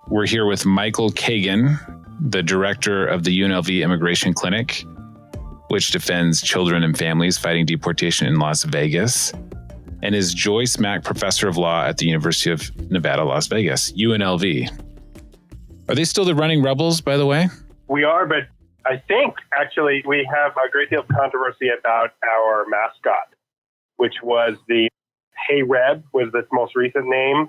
We're here with Michael Kagan, the director of the UNLV Immigration Clinic, which defends children and families fighting deportation in Las Vegas, and is Joyce Mack Professor of Law at the University of Nevada, Las Vegas, UNLV. Are they still the running Rebels, by the way? We are, but I think actually we have a great deal of controversy about our mascot, which was the Hey Reb, was its most recent name.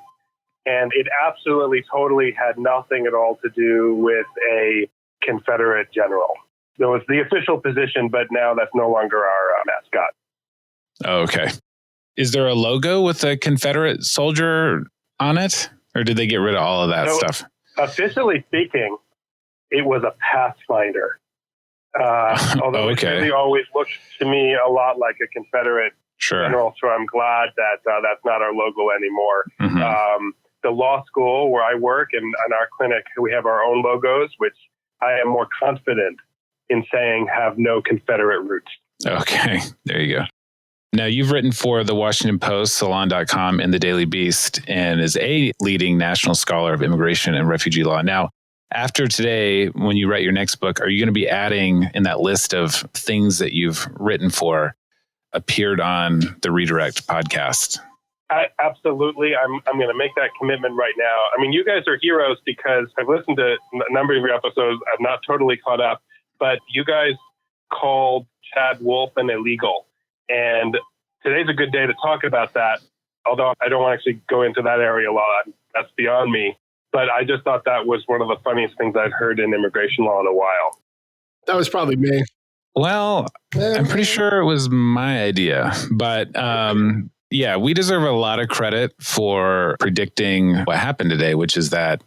And it absolutely, totally had nothing at all to do with a Confederate general. That was the official position, but now that's no longer our mascot. Oh, okay. Is there a logo with a Confederate soldier on it? Or did they get rid of all of that stuff? Officially speaking, it was a Pathfinder. Although it really always looked to me a lot like a Confederate general, so I'm glad that that's not our logo anymore. Mm-hmm. The law school where I work and our clinic, we have our own logos, which I am more confident in saying have no Confederate roots. Okay, there you go. Now, you've written for the Washington Post, Salon.com, and the Daily Beast, and is a leading national scholar of immigration and refugee law. Now, after today, when you write your next book, are you going to be adding in that list of things that you've written for, appeared on the Redirect podcast? Absolutely. I'm going to make that commitment right now. I mean, you guys are heroes because I've listened to a number of your episodes. I'm not totally caught up, but you guys called Chad Wolf an illegal. And today's a good day to talk about that, although I don't want to actually go into that area a lot. That's beyond me. But I just thought that was one of the funniest things I'd heard in immigration law in a while. That was probably me. Well, I'm pretty sure it was my idea. But yeah, we deserve a lot of credit for predicting what happened today, which is that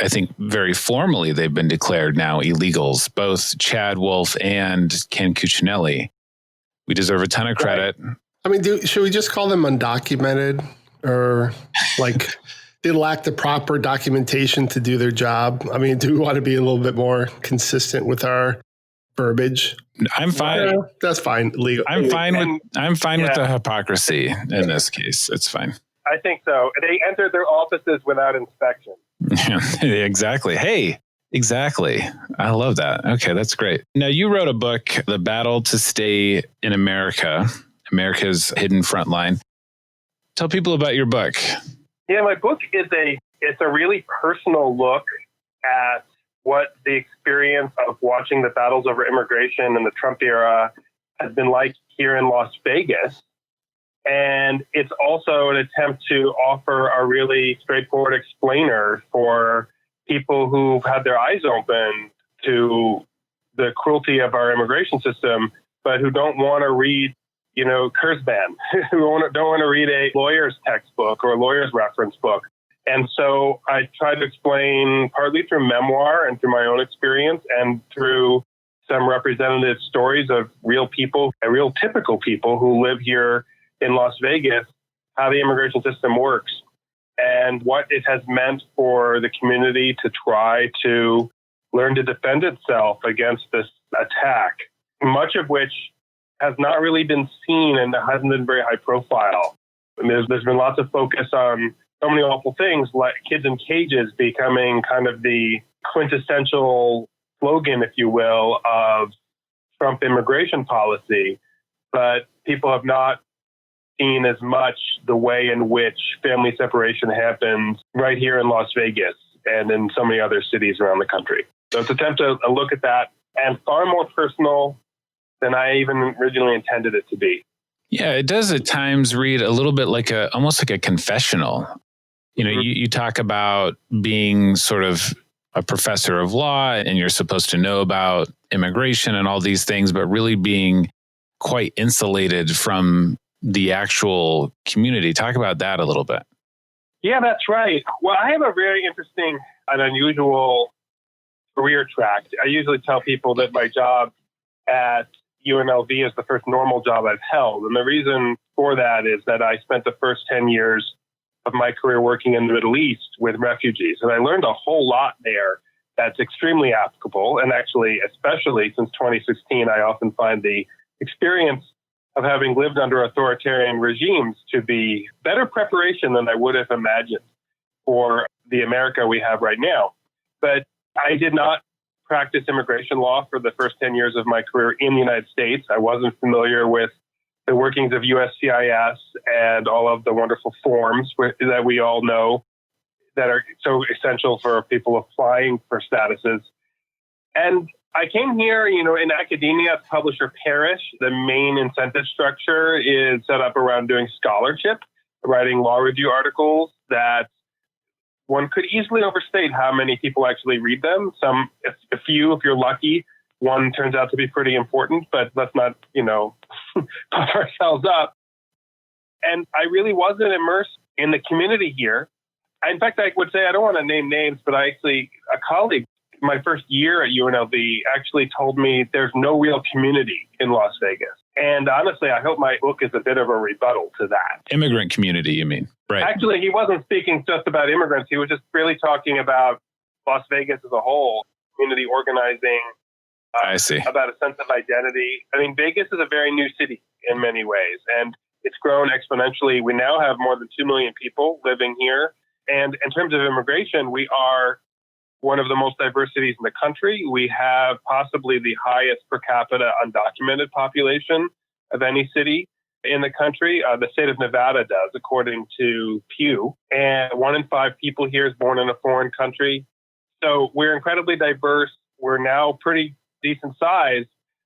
I think very formally they've been declared now illegals, both Chad Wolf and Ken Cuccinelli. We deserve a ton of credit. Right. I mean, should we just call them undocumented, or like they lack the proper documentation to do their job? I mean, do we want to be a little bit more consistent with our verbiage? I'm fine. Yeah, that's fine. Legal. I'm fine with the hypocrisy in this case. It's fine. I think so. They entered their offices without inspection. Yeah, exactly. Hey, exactly. I love that. Okay, that's great. Now, you wrote a book, The Battle to Stay in America, America's Hidden Frontline. Tell people about your book. Yeah, my book is it's a really personal look at what the experience of watching the battles over immigration in the Trump era has been like here in Las Vegas. And it's also an attempt to offer a really straightforward explainer for people who've had their eyes open to the cruelty of our immigration system, but who don't want to read, Kurzban, who don't want to read a lawyer's textbook or a lawyer's reference book. And so I try to explain partly through memoir and through my own experience and through some representative stories of real people, real typical people who live here in Las Vegas, how the immigration system works and what it has meant for the community to try to learn to defend itself against this attack, much of which has not really been seen and hasn't been very high profile. I mean, there's been lots of focus on so many awful things, like kids in cages becoming kind of the quintessential slogan, if you will, of Trump immigration policy. But people have not seen as much the way in which family separation happens right here in Las Vegas and in so many other cities around the country. So it's an attempt to look at that, and far more personal than I even originally intended it to be. Yeah, it does at times read a little bit like almost like a confessional. You talk about being sort of a professor of law and you're supposed to know about immigration and all these things, but really being quite insulated from the actual community. Talk about that a little bit. Yeah, that's right. Well, I have a very interesting and unusual career track. I usually tell people that my job at UNLV is the first normal job I've held. And the reason for that is that I spent the first 10 years of my career working in the Middle East with refugees. And I learned a whole lot there that's extremely applicable. And actually, especially since 2016, I often find the experience of having lived under authoritarian regimes to be better preparation than I would have imagined for the America we have right now. But I did not practice immigration law for the first 10 years of my career in the United States. I wasn't familiar with the workings of USCIS and all of the wonderful forms that we all know that are so essential for people applying for statuses. And I came here, in academia, publisher perish. The main incentive structure is set up around doing scholarship, writing law review articles that one could easily overstate how many people actually read them. A few, if you're lucky. One turns out to be pretty important, but let's not, puff ourselves up. And I really wasn't immersed in the community here. In fact, I would say, I don't want to name names, but a colleague, my first year at UNLV, actually told me there's no real community in Las Vegas. And honestly, I hope my book is a bit of a rebuttal to that. Immigrant community, you mean? Right. Actually, he wasn't speaking just about immigrants. He was just really talking about Las Vegas as a whole, community organizing. I see. About a sense of identity. I mean, Vegas is a very new city in many ways, and it's grown exponentially. We now have more than 2 million people living here. And in terms of immigration, we are one of the most diverse cities in the country. We have possibly the highest per capita undocumented population of any city in the country. The state of Nevada does, according to Pew. And 1 in 5 people here is born in a foreign country. So we're incredibly diverse. We're now pretty decent size,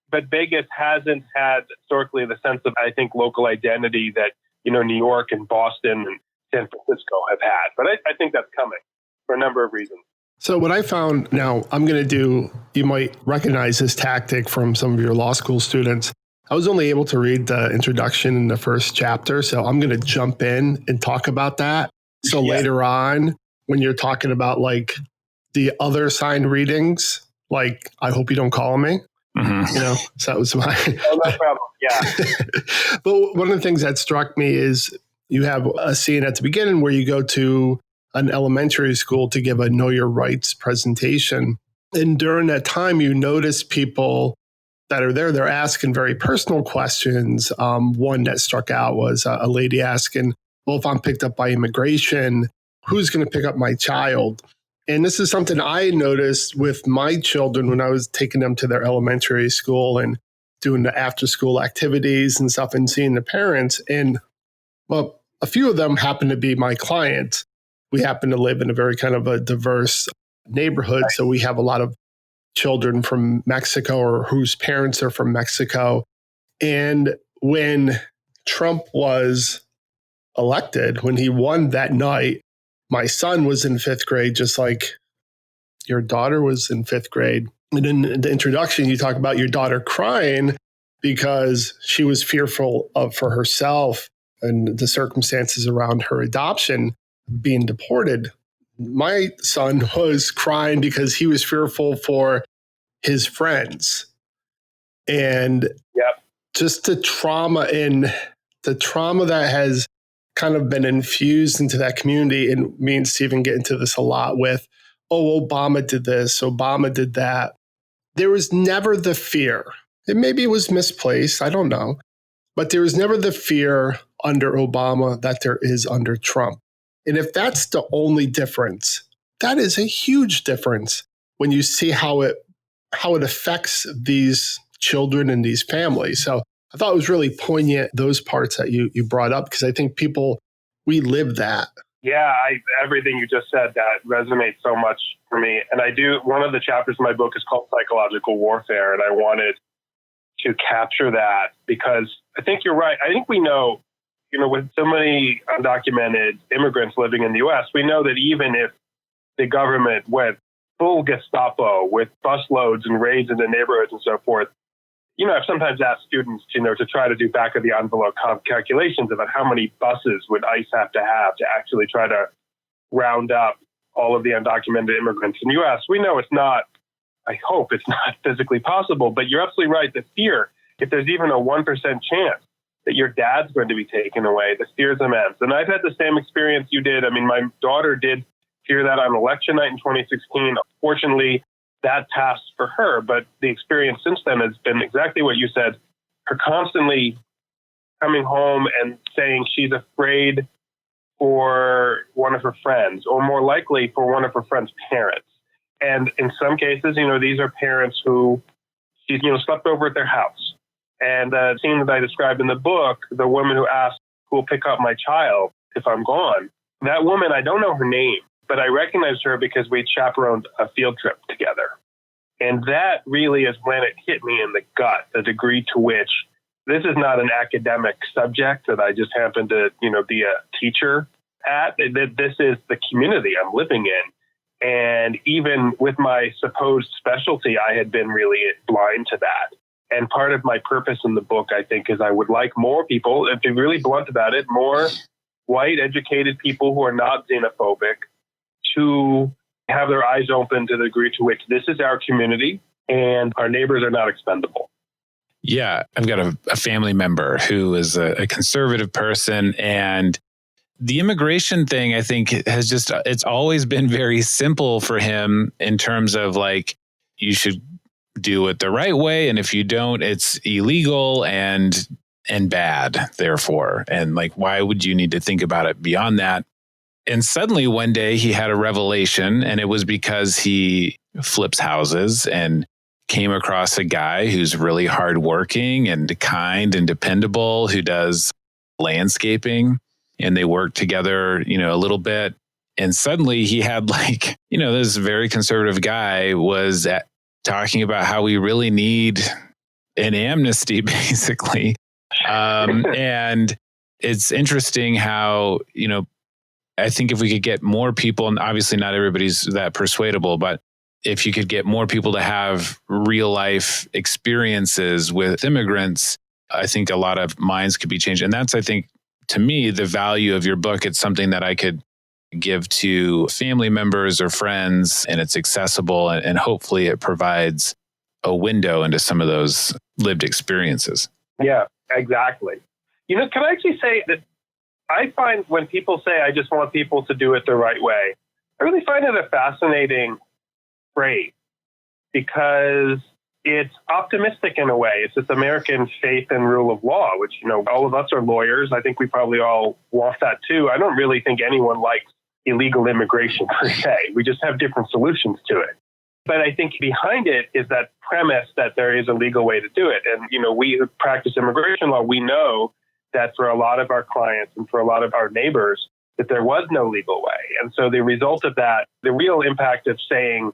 but Vegas hasn't had historically the sense of, I think, local identity that, New York and Boston and San Francisco have had. But I think that's coming for a number of reasons. So what I found, now I'm going to do, you might recognize this tactic from some of your law school students. I was only able to read the introduction in the first chapter, so I'm going to jump in and talk about that. So later on, when you're talking about like the other signed readings, like, I hope you don't call me. Mm-hmm. So that was my... Oh, no problem. Yeah. But one of the things that struck me is you have a scene at the beginning where you go to an elementary school to give a Know Your Rights presentation. And during that time, you notice people that are there, they're asking very personal questions. One that struck out was a lady asking, well, if I'm picked up by immigration, who's going to pick up my child? And this is something I noticed with my children when I was taking them to their elementary school and doing the after school activities and stuff and seeing the parents. And well, a few of them happen to be my clients. We happen to live in a very kind of a diverse neighborhood. So we have a lot of children from Mexico or whose parents are from Mexico. And when Trump was elected, when he won that night, my son was in 5th grade, just like your daughter was in 5th grade. And in the introduction, you talk about your daughter crying because she was fearful for herself and the circumstances around her adoption, being deported. My son was crying because he was fearful for his friends. And just the trauma that has kind of been infused into that community. And me and Stephen get into this a lot with, Obama did this, Obama did that. There was never the fear. And maybe it was misplaced, I don't know. But there was never the fear under Obama that there is under Trump. And if that's the only difference, that is a huge difference when you see how it affects these children and these families. So I thought it was really poignant, those parts that you brought up, because I think we live that. Yeah, everything you just said, that resonates so much for me. And one of the chapters in my book is called Psychological Warfare, and I wanted to capture that because I think you're right. I think we know, with so many undocumented immigrants living in the U.S., we know that even if the government went full Gestapo with busloads and raids into neighborhoods and so forth, I've sometimes asked students, to try to do back of the envelope calculations about how many buses would ICE have to actually try to round up all of the undocumented immigrants in the U.S. We know it's not, I hope it's not physically possible, but you're absolutely right. The fear, if there's even a 1% chance that your dad's going to be taken away, the fear is immense. And I've had the same experience you did. I mean, my daughter did fear that on election night in 2016. Fortunately, that passed for her, but the experience since then has been exactly what you said. Her constantly coming home and saying she's afraid for one of her friends, or more likely for one of her friend's parents. And in some cases, these are parents who she's, slept over at their house. And the scene that I described in the book, the woman who asked, who will pick up my child if I'm gone, that woman, I don't know her name, but I recognized her because we chaperoned a field trip together. And that really is when it hit me in the gut, the degree to which this is not an academic subject that I just happen to, be a teacher at. This is the community I'm living in. And even with my supposed specialty, I had been really blind to that. And part of my purpose in the book, I think, is I would like more people, to be really blunt about it, more white, educated people who are not xenophobic to have their eyes open to the degree to which this is our community and our neighbors are not expendable. Yeah, I've got a family member who is a conservative person, and the immigration thing, I think, it's always been very simple for him in terms of like, you should do it the right way. And if you don't, it's illegal and bad, therefore. And like, why would you need to think about it beyond that? And suddenly one day he had a revelation, and it was because he flips houses and came across a guy who's really hardworking and kind and dependable, who does landscaping, and they work together, a little bit. And suddenly he had this very conservative guy was talking about how we really need an amnesty, basically. And it's interesting how, I think if we could get more people, and obviously not everybody's that persuadable, but if you could get more people to have real life experiences with immigrants, I think a lot of minds could be changed. And that's, I think, to me, the value of your book. It's something that I could give to family members or friends, and it's accessible, and hopefully it provides a window into some of those lived experiences. Yeah, exactly. Can I actually say that I find when people say, I just want people to do it the right way, I really find it a fascinating phrase because it's optimistic in a way. It's this American faith and rule of law, which, all of us are lawyers. I think we probably all want that too. I don't really think anyone likes illegal immigration per se. We just have different solutions to it. But I think behind it is that premise that there is a legal way to do it. And, we who practice immigration law, we know that for a lot of our clients and for a lot of our neighbors, that there was no legal way. And so the result of that, the real impact of saying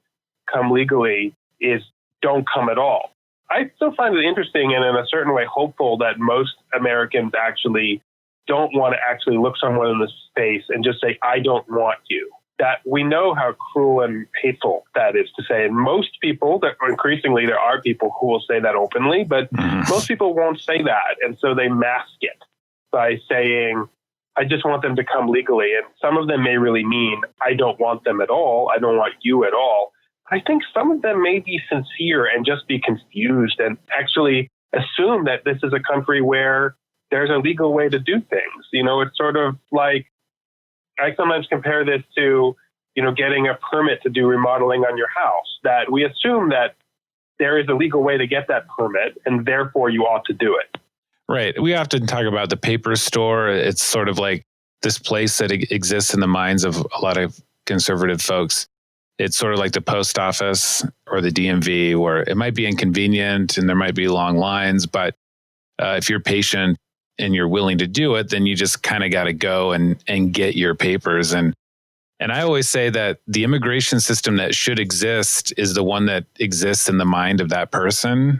come legally is don't come at all. I still find it interesting and in a certain way hopeful that most Americans actually don't want to actually look someone in the face and just say, I don't want you. That we know how cruel and hateful that is to say. And most people, increasingly there are people who will say that openly, but most people won't say that. And so they mask it by saying, I just want them to come legally. And some of them may really mean, I don't want them at all. I don't want you at all. I think some of them may be sincere and just be confused and actually assume that this is a country where there's a legal way to do things. It's sort of like, I sometimes compare this to, getting a permit to do remodeling on your house, that we assume that there is a legal way to get that permit and therefore you ought to do it. Right. We often talk about the paper store. It's sort of like this place that exists in the minds of a lot of conservative folks. It's sort of like the post office or the DMV, where it might be inconvenient and there might be long lines, but if you're patient and you're willing to do it, then you just kind of got to go and get your papers. And I always say that the immigration system that should exist is the one that exists in the mind of that person.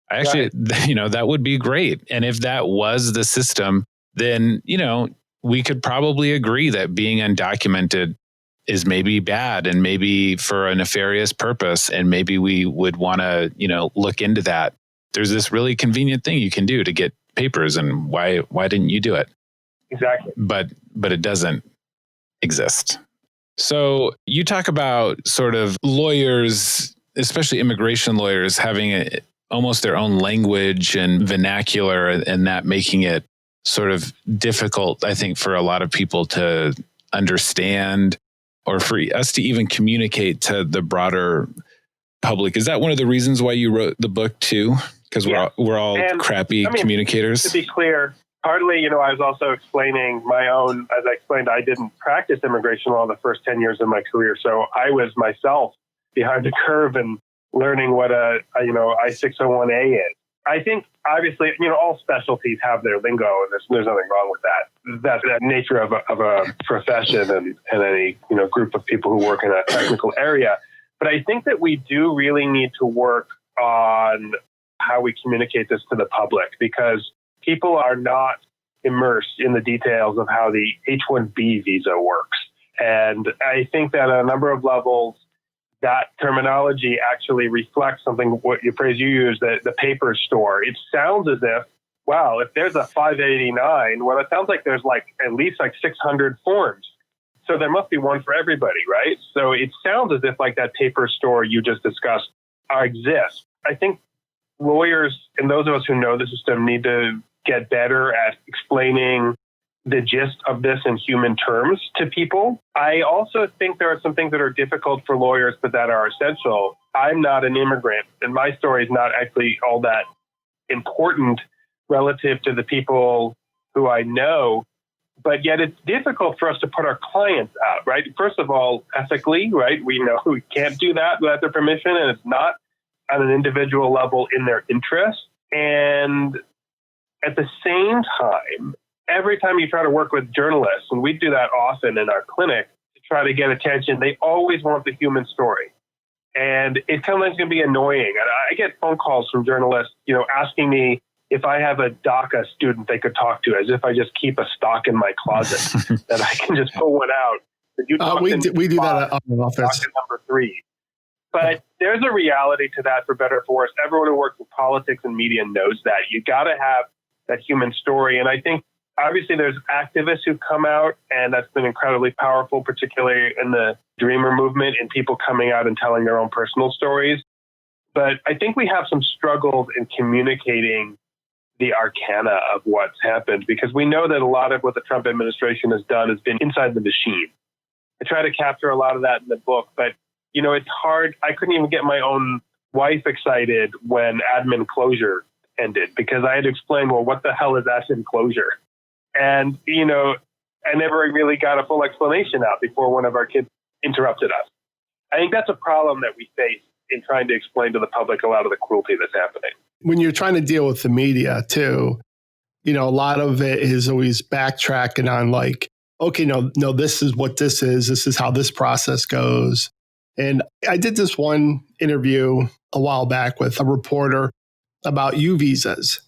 Actually, right. That would be great. And if that was the system, then, we could probably agree that being undocumented is maybe bad and maybe for a nefarious purpose. And maybe we would want to, look into that. There's this really convenient thing you can do to get papers, and why didn't you do it? Exactly. But it doesn't exist. So you talk about sort of lawyers, especially immigration lawyers, having almost their own language and vernacular, and that making it sort of difficult, I think, for a lot of people to understand or for us to even communicate to the broader public. Is that one of the reasons why you wrote the book too? Because we're all crappy communicators? To be clear, Partly, I was also explaining my own, as I explained, I didn't practice immigration law the first 10 years of my career. So I was myself behind the curve and learning what a I-601A is. I think, obviously, all specialties have their lingo, and there's nothing wrong with that. That's the nature of a profession and any, group of people who work in a technical area. But I think that we do really need to work on how we communicate this to the public, because people are not immersed in the details of how the H-1B visa works. And I think that on a number of levels, that terminology actually reflects something, what your phrase you use, the paper store. It sounds as if, wow, if there's a 589, well, it sounds like there's at least 600 forms. So there must be one for everybody, right? So it sounds as if that paper store you just discussed exists. I think lawyers and those of us who know the system need to get better at explaining the gist of this in human terms to people. I also think there are some things that are difficult for lawyers, but that are essential. I'm not an immigrant, and my story is not actually all that important relative to the people who I know, but yet it's difficult for us to put our clients out, right? First of all, ethically, right? We know we can't do that without their permission, and it's not on an individual level in their interest. And at the same time, every time you try to work with journalists, and we do that often in our clinic to try to get attention, they always want the human story. And it sometimes can be annoying. And I get phone calls from journalists, asking me if I have a DACA student they could talk to, as if I just keep a stock in my closet that I can just pull one out. We do that at our office. Number 3. But there's a reality to that, for better or for worse. Everyone who works in politics and media knows that. You got to have that human story. And I think, obviously, there's activists who come out, and that's been incredibly powerful, particularly in the Dreamer movement, and people coming out and telling their own personal stories. But I think we have some struggles in communicating the arcana of what's happened, because we know that a lot of what the Trump administration has done has been inside the machine. I try to capture a lot of that in the book, but it's hard. I couldn't even get my own wife excited when admin closure ended, because I had to explain, well, what the hell is admin closure? And, I never really got a full explanation out before one of our kids interrupted us. I think that's a problem that we face in trying to explain to the public a lot of the cruelty that's happening. When you're trying to deal with the media too, a lot of it is always backtracking on okay, no, this is what this is. This is how this process goes. And I did this one interview a while back with a reporter about U visas.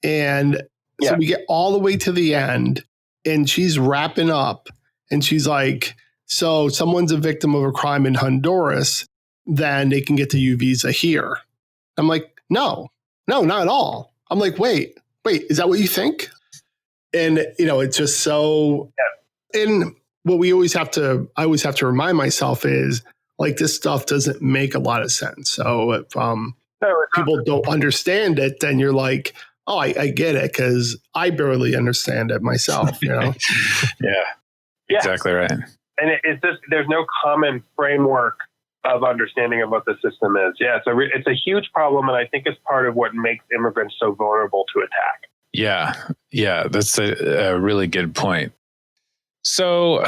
And so we get all the way to the end, and she's wrapping up, and she's like, so someone's a victim of a crime in Honduras, then they can get the U visa here. I'm like, no, not at all. I'm like, wait, is that what you think? And, it's just so, and what I always have to remind myself is, this stuff doesn't make a lot of sense. So if people don't understand it, then you're like, oh, I get it, because I barely understand it myself, Yeah, exactly right. And it's just, there's no common framework of understanding of what the system is. Yeah, it's a huge problem, and I think it's part of what makes immigrants so vulnerable to attack. Yeah, that's a really good point. So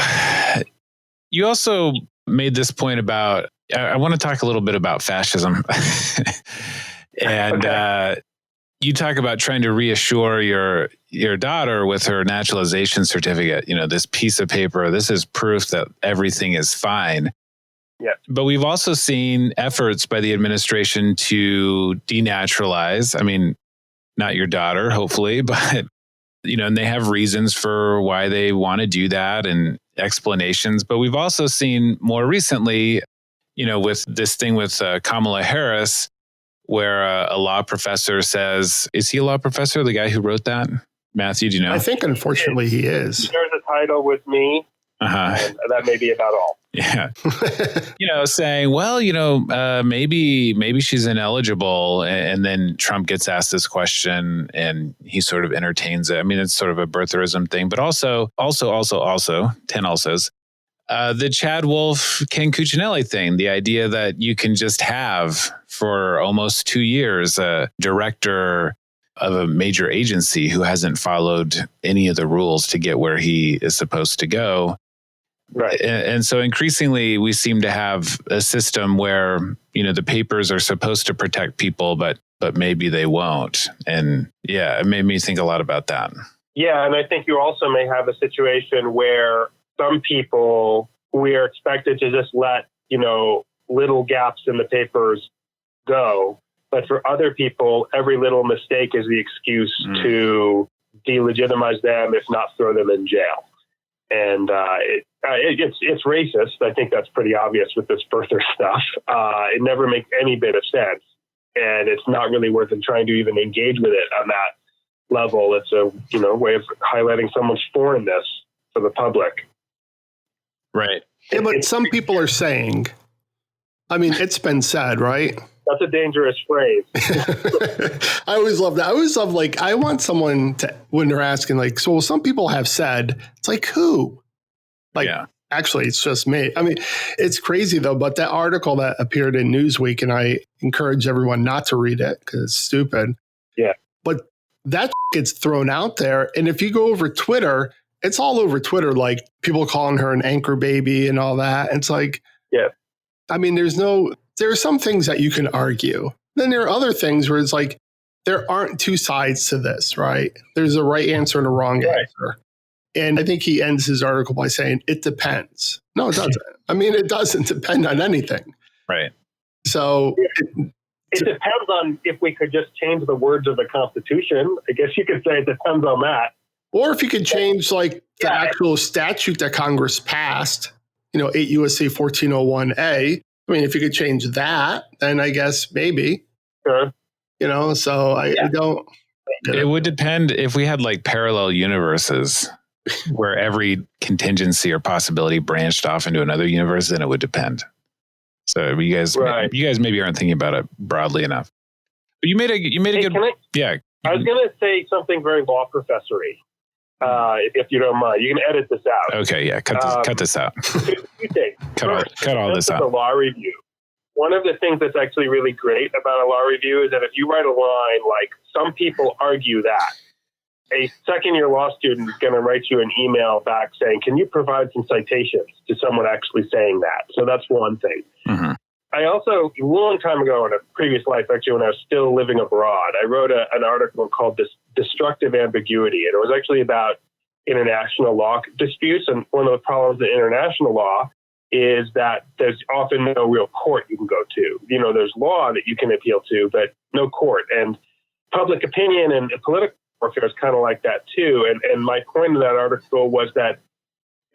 you also made this point about, I want to talk a little bit about fascism. And you talk about trying to reassure your daughter with her naturalization certificate, this piece of paper, this is proof that everything is fine. Yeah. But we've also seen efforts by the administration to denaturalize. I mean, not your daughter, hopefully, but, and they have reasons for why they want to do that and explanations. But we've also seen more recently, with this thing with Kamala Harris, where a law professor says, is he a law professor, the guy who wrote that? Matthew, do you know? I think, unfortunately, he is. He shares a title with me. And that may be about all. Yeah. Saying, well, maybe she's ineligible. And then Trump gets asked this question and he sort of entertains it. I mean, it's sort of a birtherism thing, but also 10 alsos. The Chad Wolf, Ken Cuccinelli thing, the idea that you can just have for almost 2 years a director of a major agency who hasn't followed any of the rules to get where he is supposed to go. Right. And so increasingly we seem to have a system where, the papers are supposed to protect people, but maybe they won't. And yeah, it made me think a lot about that. Yeah. And I think you also may have a situation where some people, we are expected to just let, little gaps in the papers go. But for other people, every little mistake is the excuse to delegitimize them, if not throw them in jail. And it's racist. I think that's pretty obvious with this birther stuff. It never makes any bit of sense. And it's not really worth it trying to even engage with it on that level. It's a way of highlighting someone's foreignness for the public. Right. Yeah, but some people are saying, it's been said, right? That's a dangerous phrase. I always love that. I always love, I want someone to, when they're asking, so some people have said, it's like, who? Actually, it's just me. It's crazy though, but that article that appeared in Newsweek, and I encourage everyone not to read it because it's stupid. Yeah. But that gets thrown out there. And if you go over Twitter, it's all over Twitter, people calling her an anchor baby and all that. And it's like, yeah. There are some things that you can argue. Then there are other things where it's like, there aren't two sides to this, right? There's a right answer and a wrong answer. And I think he ends his article by saying, it depends. No, it doesn't. It doesn't depend on anything. Right. So it depends on if we could just change the words of the Constitution. I guess you could say it depends on that. Or if you could change the actual statute that Congress passed, 8 U.S.C. 1401A. If you could change that, then I guess maybe. Sure. So I don't. It would depend if we had parallel universes where every contingency or possibility branched off into another universe, then it would depend. So you guys maybe aren't thinking about it broadly enough. But you made a good. Yeah. I was going to say something very law professory. If you don't mind, you can edit this out. Okay, yeah, cut this out. Two things. Cut all this out. The law review. One of the things that's actually really great about a law review is that if you write a line some people argue that, a second-year law student is going to write you an email back saying, can you provide some citations to someone actually saying that? So that's one thing. Mm-hmm. I also, a long time ago in a previous life, actually, when I was still living abroad, I wrote an article called Destructive Ambiguity. And it was actually about international law disputes. And one of the problems in international law is that there's often no real court you can go to. There's law that you can appeal to, but no court. And public opinion and political warfare is kind of like that too. And my point in that article was that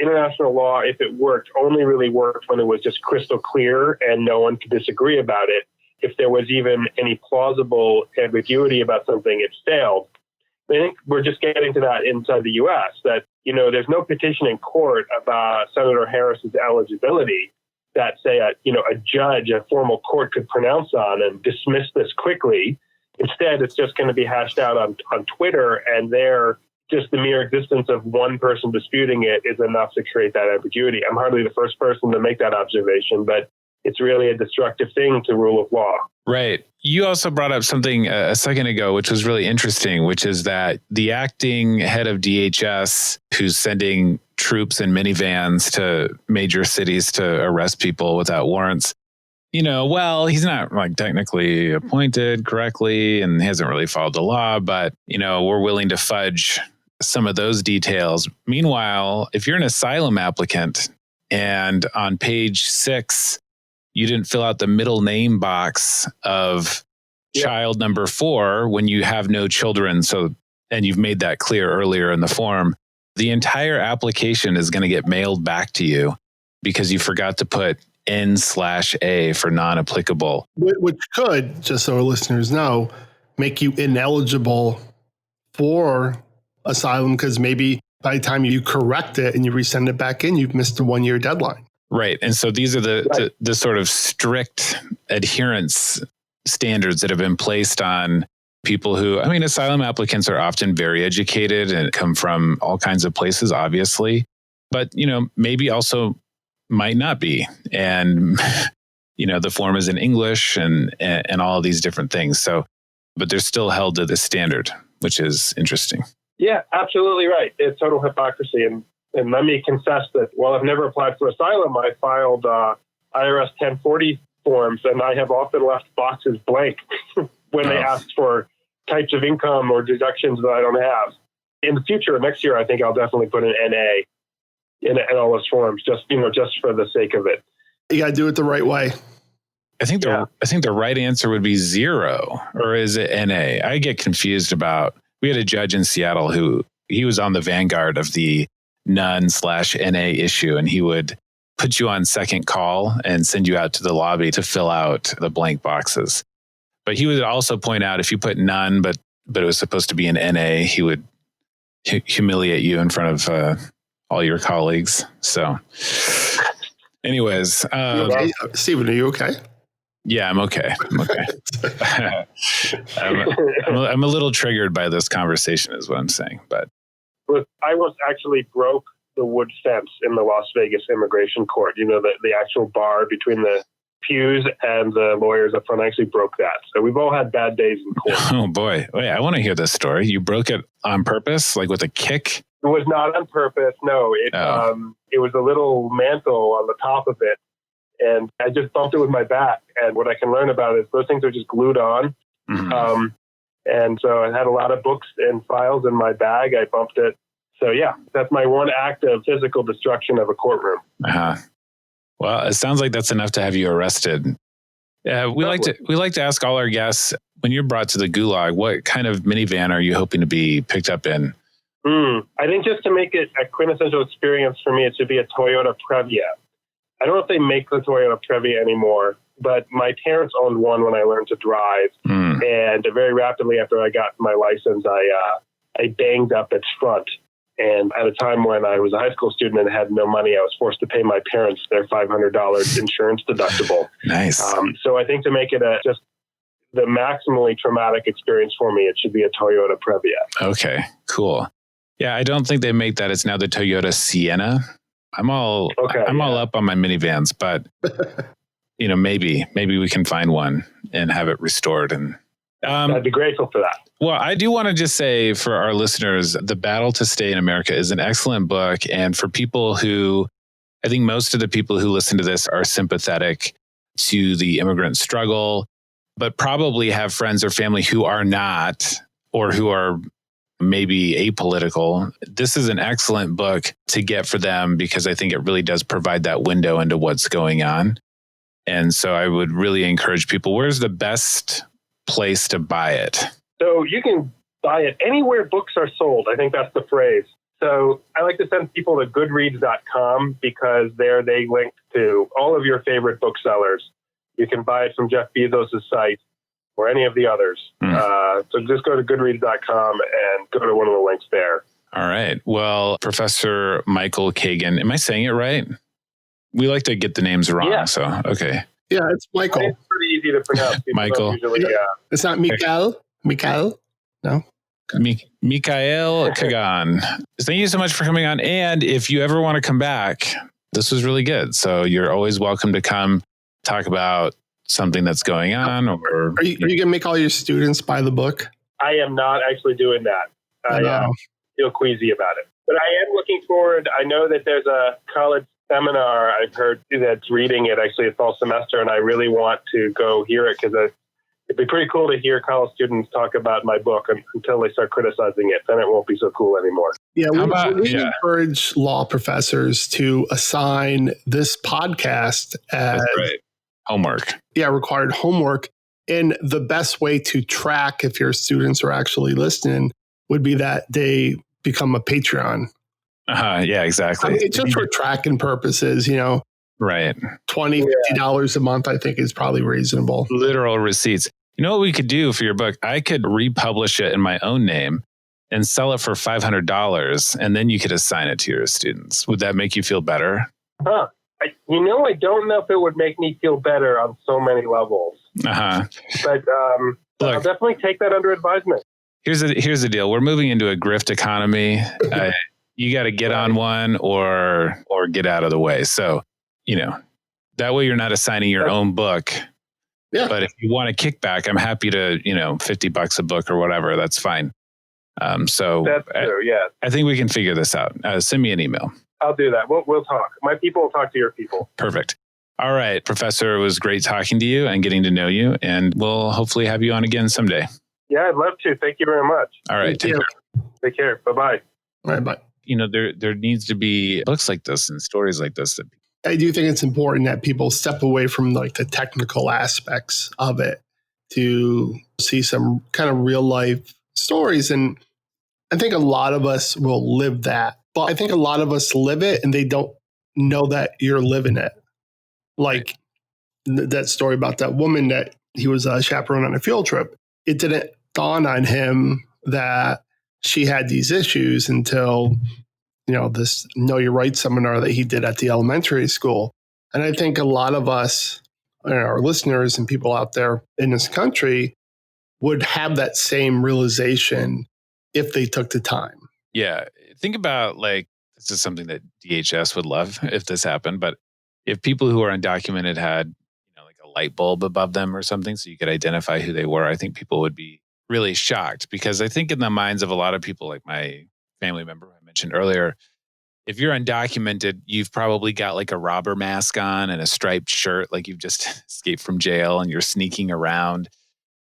international law, if it worked, only really worked when it was just crystal clear and no one could disagree about it. If there was even any plausible ambiguity about something, it failed. I think we're just getting to that inside the U.S., that, there's no petition in court about Senator Harris's eligibility that, say, a judge, a formal court could pronounce on and dismiss this quickly. Instead, it's just going to be hashed out on Twitter, and just the mere existence of one person disputing it is enough to create that ambiguity. I'm hardly the first person to make that observation, but it's really a destructive thing to rule of law. Right. You also brought up something a second ago, which was really interesting, which is that the acting head of DHS, who's sending troops in minivans to major cities to arrest people without warrants, he's not technically appointed correctly and hasn't really followed the law, but, we're willing to fudge some of those details. Meanwhile, if you're an asylum applicant and on page 6, you didn't fill out the middle name box of child number 4 when you have no children. And you've made that clear earlier in the form, the entire application is going to get mailed back to you because you forgot to put N/A for non-applicable. Which could, just so our listeners know, make you ineligible for asylum because maybe by the time you correct it and you resend it back in, you've missed the 1-year deadline. Right. And so these are the sort of strict adherence standards that have been placed on people who, asylum applicants are often very educated and come from all kinds of places, obviously, but, maybe also might not be. And, the form is in English and all of these different things. So but they're still held to the standard, which is interesting. Yeah, absolutely right. It's total hypocrisy. And let me confess that while I've never applied for asylum, I filed IRS 1040 forms, and I have often left boxes blank when they ask for types of income or deductions that I don't have. In the future, next year, I think I'll definitely put an NA in all those forms, just for the sake of it. You got to do it the right way. I think the right answer would be 0, or is it NA? I get confused about. We had a judge in Seattle who he was on the vanguard of the none/NA issue, and he would put you on second call and send you out to the lobby to fill out the blank boxes. But he would also point out if you put none, but it was supposed to be an NA, he would humiliate you in front of all your colleagues. So, anyways, okay? Stephen, are you okay? Yeah, I'm okay. I'm a little triggered by this conversation, is what I'm saying. But I was actually broke the wood fence in the Las Vegas immigration court. The actual bar between the pews and the lawyers up front. I actually broke that. So we've all had bad days in court. Oh boy! Wait, I want to hear this story. You broke it on purpose, like with a kick? It was not on purpose. No, it was a little mantle on the top of it. And I just bumped it with my back. And what I can learn about it is those things are just glued on. Mm-hmm. And so I had a lot of books and files in my bag. I bumped it. So yeah, that's my one act of physical destruction of a courtroom. Uh-huh. Well, it sounds like that's enough to have you arrested. We like to ask all our guests, when you're brought to the gulag, what kind of minivan are you hoping to be picked up in? I think just to make it a quintessential experience for me, it should be a Toyota Previa. I don't know if they make the Toyota Previa anymore, but my parents owned one when I learned to drive. And very rapidly after I got my license, I banged up its front. And at a time when I was a high school student and had no money, I was forced to pay my parents their $500 insurance deductible. Nice. So I think to make it just the maximally traumatic experience for me, it should be a Toyota Previa. Okay, cool. Yeah, I don't think they make that. It's now the Toyota Sienna. I'm all up on my minivans, but maybe we can find one and have it restored. And I'd be grateful for that. Well, I do want to just say for our listeners, The Battle to Stay in America is an excellent book. And for people who, I think most of the people who listen to this are sympathetic to the immigrant struggle, but probably have friends or family who are not, or who are maybe apolitical. This is an excellent book to get for them because I think it really does provide that window into what's going on. And so I would really encourage people, where's the best place to buy it? So you can buy it anywhere books are sold. I think that's the phrase. So I like to send people to goodreads.com because there they link to all of your favorite booksellers. You can buy it from Jeff Bezos' site or any of the others. So just go to goodreads.com and go to one of the links there. All right. Well, Professor Michael Kagan, am I saying it right? We like to get the names wrong. Yeah. So, okay. Yeah, it's Michael. It's pretty easy to pronounce. Michael. It's not Mikael. No. Michael Kagan. Thank you so much for coming on. And if you ever want to come back, this was really good. So you're always welcome to come talk about something that's going on. Or are you going to make all your students buy the book? I am not actually doing that. I feel queasy about it. But I am looking forward. I know that there's a college seminar I've heard that's reading it actually a fall semester, and I really want to go hear it because it'd be pretty cool to hear college students talk about my book until they start criticizing it. Then it won't be so cool anymore. Yeah, we encourage law professors to assign this podcast as homework. Yeah, required homework. And the best way to track if your students are actually listening would be that they become a Patreon. Yeah, exactly. I mean, just for tracking purposes, right. $20, $50 a month, I think is probably reasonable. Literal receipts. You know what we could do for your book? I could republish it in my own name and sell it for $500, and then you could assign it to your students. Would that make you feel better? I don't know if it would make me feel better on so many levels. But I'll definitely take that under advisement. Here's the deal. We're moving into a grift economy. You got to get on one or get out of the way. So, that way you're not assigning your own book Yeah. But if you want a kickback, I'm happy to, $50 a book or whatever. That's fine. So That's true. Yeah. I think we can figure this out. Send me an email. I'll do that. We'll talk. My people will talk to your people. Perfect. All right, Professor, it was great talking to you and getting to know you. And we'll hopefully have you on again someday. Yeah, I'd love to. Thank you very much. All right. Take care. Take care. Bye-bye. All right, bye. There needs to be books like this and stories like this. I do think it's important that people step away from like the technical aspects of it to see some kind of real life stories. And I think a lot of us will live that. But I think a lot of us live it and they don't know that you're living it. Like that story about that woman that he was a chaperone on a field trip. It didn't dawn on him that she had these issues until, this Know Your Rights seminar that he did at the elementary school. And I think a lot of us, our listeners and people out there in this country would have that same realization if they took the time. Yeah. Think about this is something that DHS would love if this happened. But if people who are undocumented had, like a light bulb above them or something, so you could identify who they were, I think people would be really shocked, because I think in the minds of a lot of people, like my family member I mentioned earlier, if you're undocumented, you've probably got like a robber mask on and a striped shirt, like you've just escaped from jail and you're sneaking around.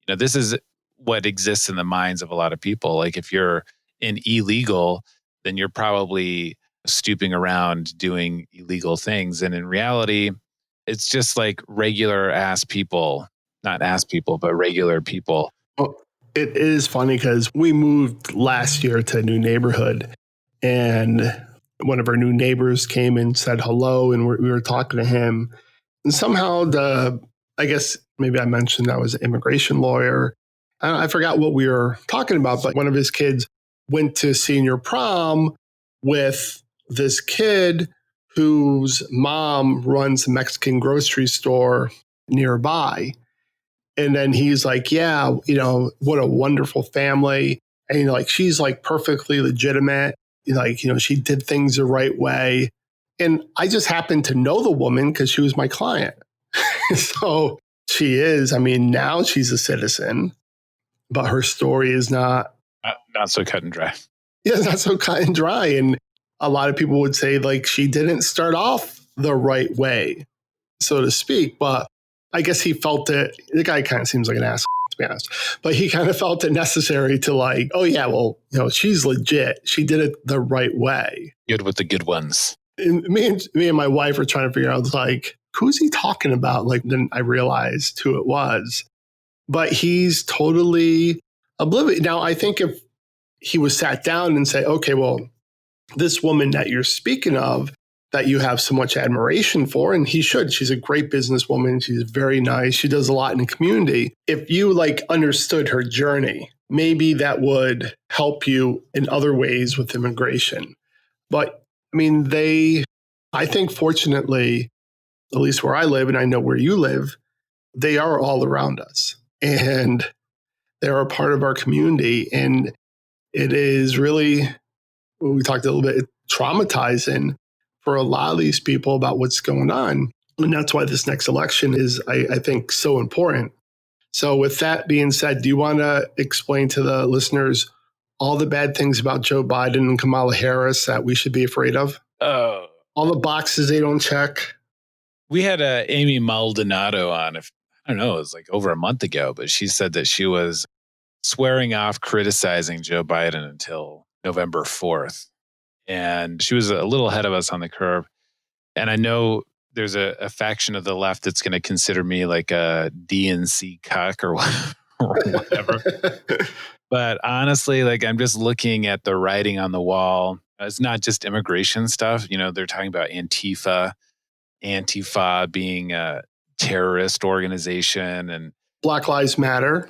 This is what exists in the minds of a lot of people. Like if you're an illegal, then you're probably stooping around doing illegal things. And in reality, it's just like regular ass people, not ass people, but regular people. Well, it is funny because we moved last year to a new neighborhood, and one of our new neighbors came and said hello, and we were talking to him. And somehow I guess maybe I mentioned I was an immigration lawyer. I forgot what we were talking about, but one of his kids went to senior prom with this kid whose mom runs a Mexican grocery store nearby. And then he's like, yeah, what a wonderful family. And she's like perfectly legitimate. She did things the right way. And I just happened to know the woman because she was my client. So she is, now she's a citizen, but her story is not so cut and dry. Yeah, not so cut and dry. And a lot of people would say she didn't start off the right way, so to speak. But I guess he felt it. The guy kind of seems like an ass, to be honest. But he kind of felt it necessary to oh yeah, well, she's legit. She did it the right way. Good with the good ones. And me and my wife were trying to figure out who's he talking about? Then I realized who it was. But he's totally oblivious. Now, I think if he was sat down and say, okay, well, this woman that you're speaking of, that you have so much admiration for, and he should. She's a great businesswoman. She's very nice. She does a lot in the community. If you understood her journey, maybe that would help you in other ways with immigration. But I think fortunately, at least where I live, and I know where you live, they are all around us and they're a part of our community. And it is really, we talked a little bit, traumatizing for a lot of these people about what's going on. And that's why this next election is, I think, so important. So with that being said, do you want to explain to the listeners all the bad things about Joe Biden and Kamala Harris that we should be afraid of? All the boxes they don't check? We had Amy Maldonado on, I don't know, it was over a month ago, but she said that she was swearing off criticizing Joe Biden until November 4th. And she was a little ahead of us on the curve. And I know there's a faction of the left that's going to consider me like a DNC cuck or whatever. But honestly, I'm just looking at the writing on the wall. It's not just immigration stuff. They're talking about Antifa being a terrorist organization, and Black Lives Matter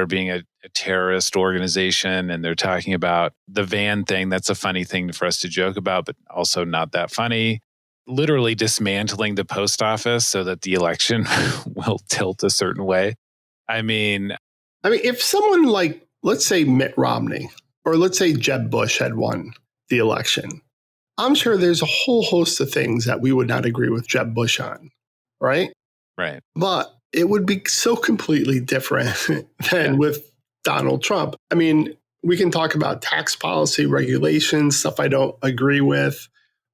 being a terrorist organization. And they're talking about the van thing. That's a funny thing for us to joke about, but also not that funny. Literally dismantling the post office so that the election will tilt a certain way. If someone let's say Mitt Romney or let's say Jeb Bush had won the election, I'm sure there's a whole host of things that we would not agree with Jeb Bush on, right? Right. But it would be so completely different than with Donald Trump. I mean, we can talk about tax policy, regulations, stuff I don't agree with,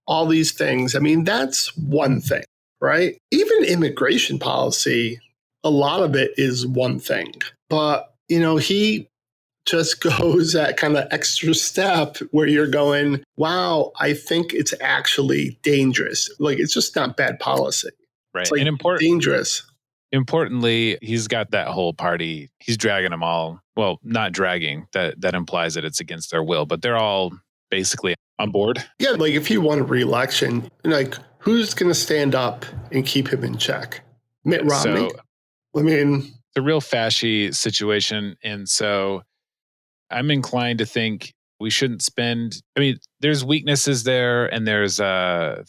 all these things. I mean, that's one thing, right? Even immigration policy, a lot of it is one thing. But, he just goes that kind of extra step where you're going, wow, I think it's actually dangerous. Like, it's just not bad policy. Right. It's like and dangerous. Importantly, he's got that whole party. He's dragging them all. Well, not dragging. That implies that it's against their will, but they're all basically on board. Yeah, like if he won a re-election, like who's going to stand up and keep him in check? Mitt Romney? So, it's a real fashy situation. And so I'm inclined to think we shouldn't spend, there's weaknesses there and there's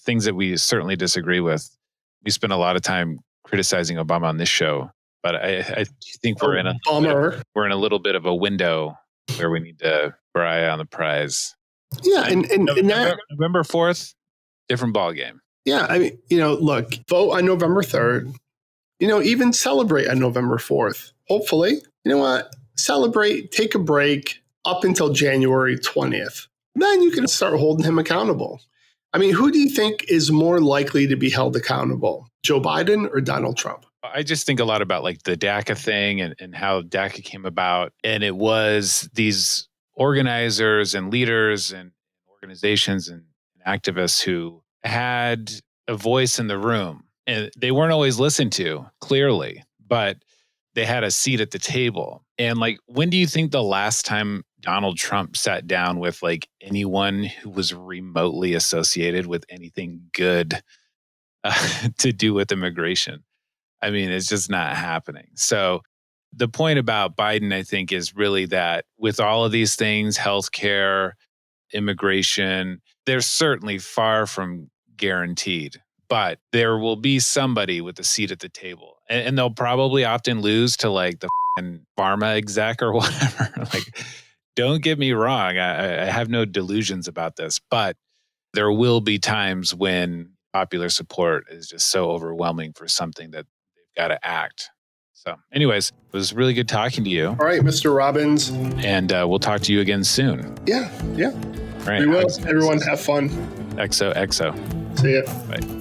things that we certainly disagree with. We spend a lot of time criticizing Obama on this show, but I think we're in a little bit of a window where we need to keep our eye on the prize. Yeah, and November 4th, different ball game. Yeah, look, vote on November 3rd. Even celebrate on November 4th. Hopefully, you know what? Celebrate, take a break up until January 20th. Then you can start holding him accountable. Who do you think is more likely to be held accountable? Joe Biden or Donald Trump? I just think a lot about like the DACA thing and how DACA came about. And it was these organizers and leaders and organizations and activists who had a voice in the room. And they weren't always listened to, clearly, but they had a seat at the table. And like, when do you think the last time Donald Trump sat down with like anyone who was remotely associated with anything good to do with immigration? It's just not happening. So the point about Biden, I think, is really that with all of these things, healthcare, immigration, they're certainly far from guaranteed, but there will be somebody with a seat at the table, and they'll probably often lose to like the pharma exec or whatever. Like, don't get me wrong. I have no delusions about this, but there will be times when popular support is just so overwhelming for something that they've got to act. So anyways, it was really good talking to you. All right, Mr. Robbins. And we'll talk to you again soon. Yeah. All right. We will. Everyone have fun. XO. See ya. Bye.